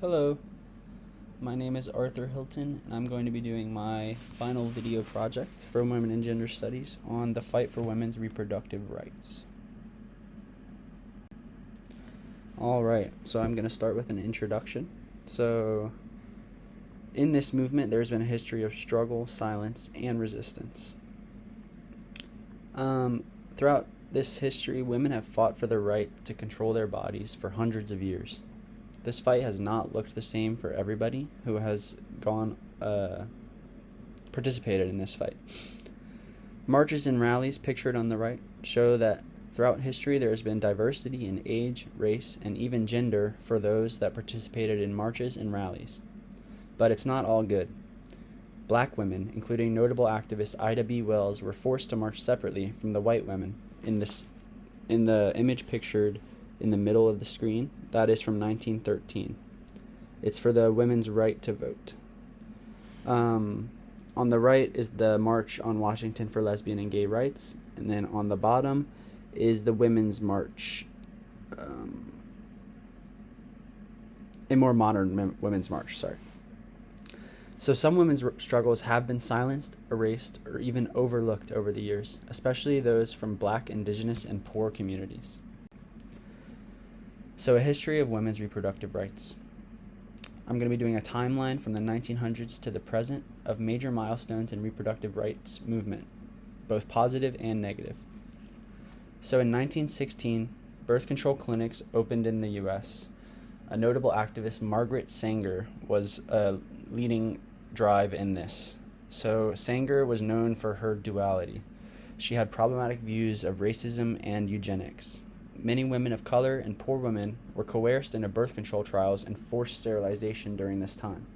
Hello, my name is Arthur Hilton, and I'm going to be doing my final video project for Women and Gender Studies on the fight for women's reproductive rights. Alright, so I'm going to start with an introduction. So, in this movement, there's been a history of struggle, silence, and resistance. Throughout this history, women have fought for the right to control their bodies for hundreds of years. This fight has not looked the same for everybody who has participated in this fight. Marches and rallies pictured on the right show that throughout history there has been diversity in age, race, and even gender for those that participated in marches and rallies. But it's not all good. Black women, including notable activist Ida B. Wells, were forced to march separately from the white women in the image pictured in the middle of the screen. That is from 1913. It's for the women's right to vote. On the right is the March on Washington for Lesbian and Gay Rights, and then on the bottom is the Women's March, a more modern women's march, sorry. So some women's struggles have been silenced, erased, or even overlooked over the years, especially those from Black, Indigenous, and poor communities. So a history of women's reproductive rights. I'm going to be doing a timeline from the 1900s to the present of major milestones in reproductive rights movement, both positive and negative. So in 1916, birth control clinics opened in the U.S. A notable activist, Margaret Sanger, was a leading drive in this. So Sanger was known for her duality. She had problematic views of racism and eugenics. Many women of color and poor women were coerced into birth control trials and forced sterilization during this time.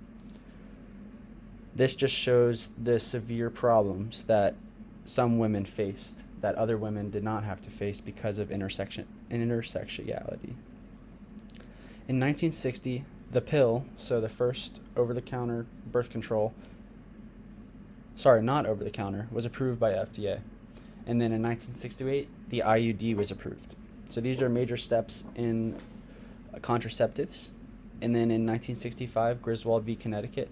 This just shows the severe problems that some women faced that other women did not have to face because of intersectionality. In 1960, the pill, so the first over-the-counter birth control, not over-the-counter, was approved by FDA. And then in 1968, the IUD was approved. So these are major steps in contraceptives. And then in 1965, Griswold v. Connecticut,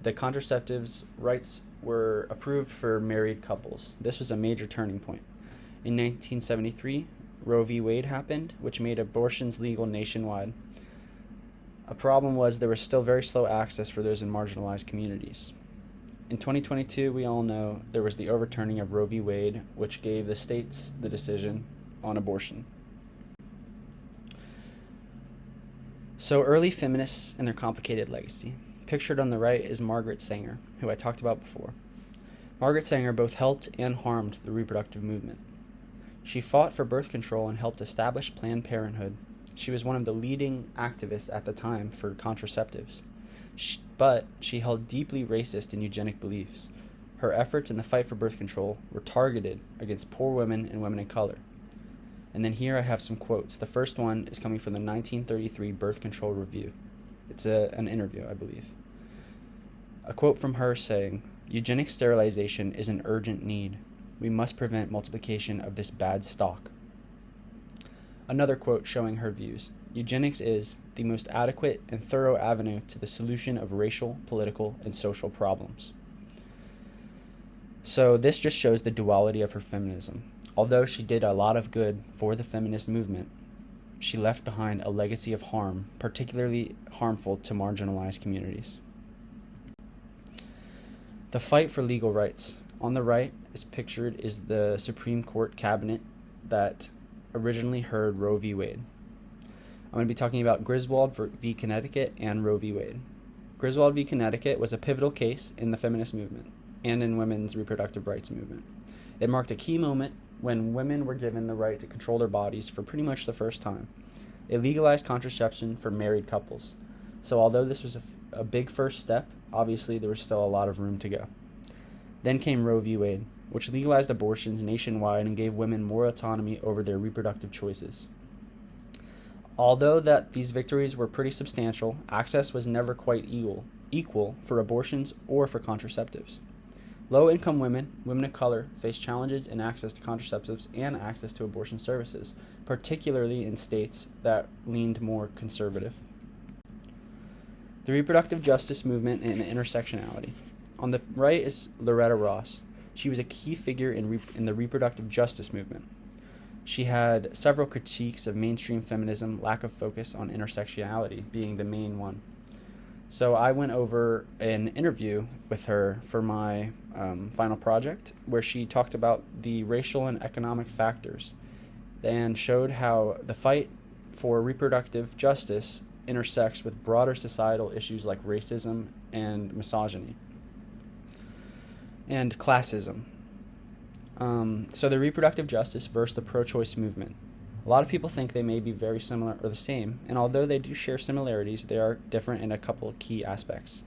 the contraceptives rights were approved for married couples. This was a major turning point. In 1973, Roe v. Wade happened, which made abortions legal nationwide. A problem was there was still very slow access for those in marginalized communities. In 2022, we all know there was the overturning of Roe v. Wade, which gave the states the decision on abortion. So early feminists and their complicated legacy. Pictured on the right is Margaret Sanger, who I talked about before. Margaret Sanger both helped and harmed the reproductive movement. She fought for birth control and helped establish Planned Parenthood. She was one of the leading activists at the time for contraceptives. But she held deeply racist and eugenic beliefs. Her efforts in the fight for birth control were targeted against poor women and women of color. And then here I have some quotes. The first one is coming from the 1933 Birth Control Review. It's an interview, I believe. A quote from her saying, "Eugenic sterilization is an urgent need. We must prevent multiplication of this bad stock." Another quote showing her views. "Eugenics is the most adequate and thorough avenue to the solution of racial, political, and social problems." So this just shows the duality of her feminism. Although she did a lot of good for the feminist movement, she left behind a legacy of harm, particularly harmful to marginalized communities. The fight for legal rights. On the right is pictured is the Supreme Court cabinet that originally heard Roe v. Wade. I'm going to be talking about Griswold v. Connecticut and Roe v. Wade. Griswold v. Connecticut was a pivotal case in the feminist movement and in women's reproductive rights movement. It marked a key moment when women were given the right to control their bodies for pretty much the first time. It legalized contraception for married couples. So although this was a big first step, obviously there was still a lot of room to go. Then came Roe v. Wade, which legalized abortions nationwide and gave women more autonomy over their reproductive choices. Although that these victories were pretty substantial, access was never quite equal for abortions or for contraceptives. Low-income women of color, face challenges in access to contraceptives and access to abortion services, particularly in states that leaned more conservative. The reproductive justice movement and intersectionality. On the right is Loretta Ross. She was a key figure in the reproductive justice movement. She had several critiques of mainstream feminism, lack of focus on intersectionality being the main one. So I went over an interview with her for my final project, where she talked about the racial and economic factors and showed how the fight for reproductive justice intersects with broader societal issues like racism and misogyny and classism. So the reproductive justice versus the pro-choice movement. A lot of people think they may be very similar or the same, and although they do share similarities, they are different in a couple of key aspects.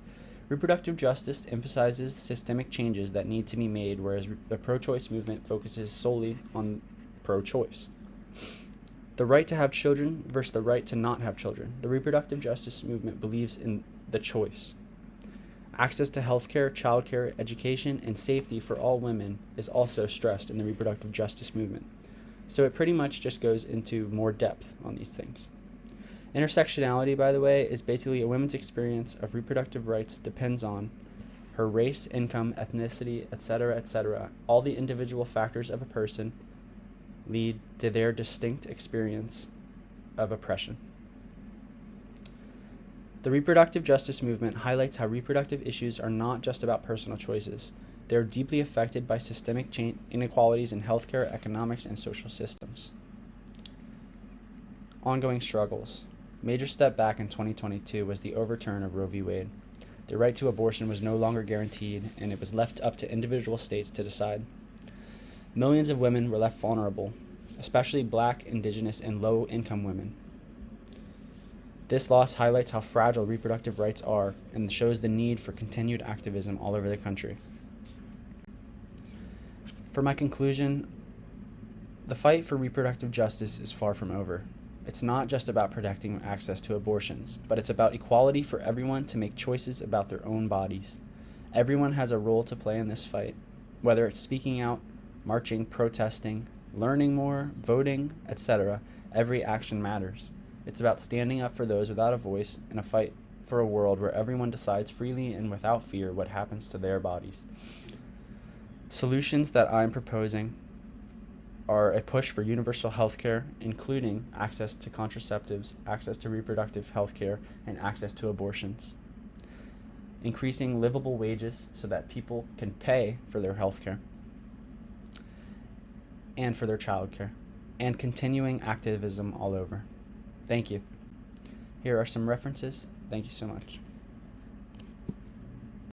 Reproductive justice emphasizes systemic changes that need to be made, whereas the pro-choice movement focuses solely on pro-choice. The right to have children versus the right to not have children. The reproductive justice movement believes in the choice. Access to healthcare, childcare, education, and safety for all women is also stressed in the reproductive justice movement. So it pretty much just goes into more depth on these things. Intersectionality, by the way, is basically a woman's experience of reproductive rights depends on her race, income, ethnicity, etc., etc. All the individual factors of a person lead to their distinct experience of oppression. The reproductive justice movement highlights how reproductive issues are not just about personal choices. They are deeply affected by systemic inequalities in healthcare, economics, and social systems. Ongoing struggles. Major step back in 2022 was the overturn of Roe v. Wade. The right to abortion was no longer guaranteed, and it was left up to individual states to decide. Millions of women were left vulnerable, especially Black, Indigenous, and low-income women. This loss highlights how fragile reproductive rights are and shows the need for continued activism all over the country. For my conclusion, the fight for reproductive justice is far from over. It's not just about protecting access to abortions, but it's about equality for everyone to make choices about their own bodies. Everyone has a role to play in this fight, whether it's speaking out, marching, protesting, learning more, voting, etc. Every action matters. It's about standing up for those without a voice in a fight for a world where everyone decides freely and without fear what happens to their bodies. Solutions that I'm proposing are a push for universal health care, including access to contraceptives, access to reproductive health care, and access to abortions. Increasing livable wages so that people can pay for their health care and for their child care, and continuing activism all over. Thank you. Here are some references. Thank you so much.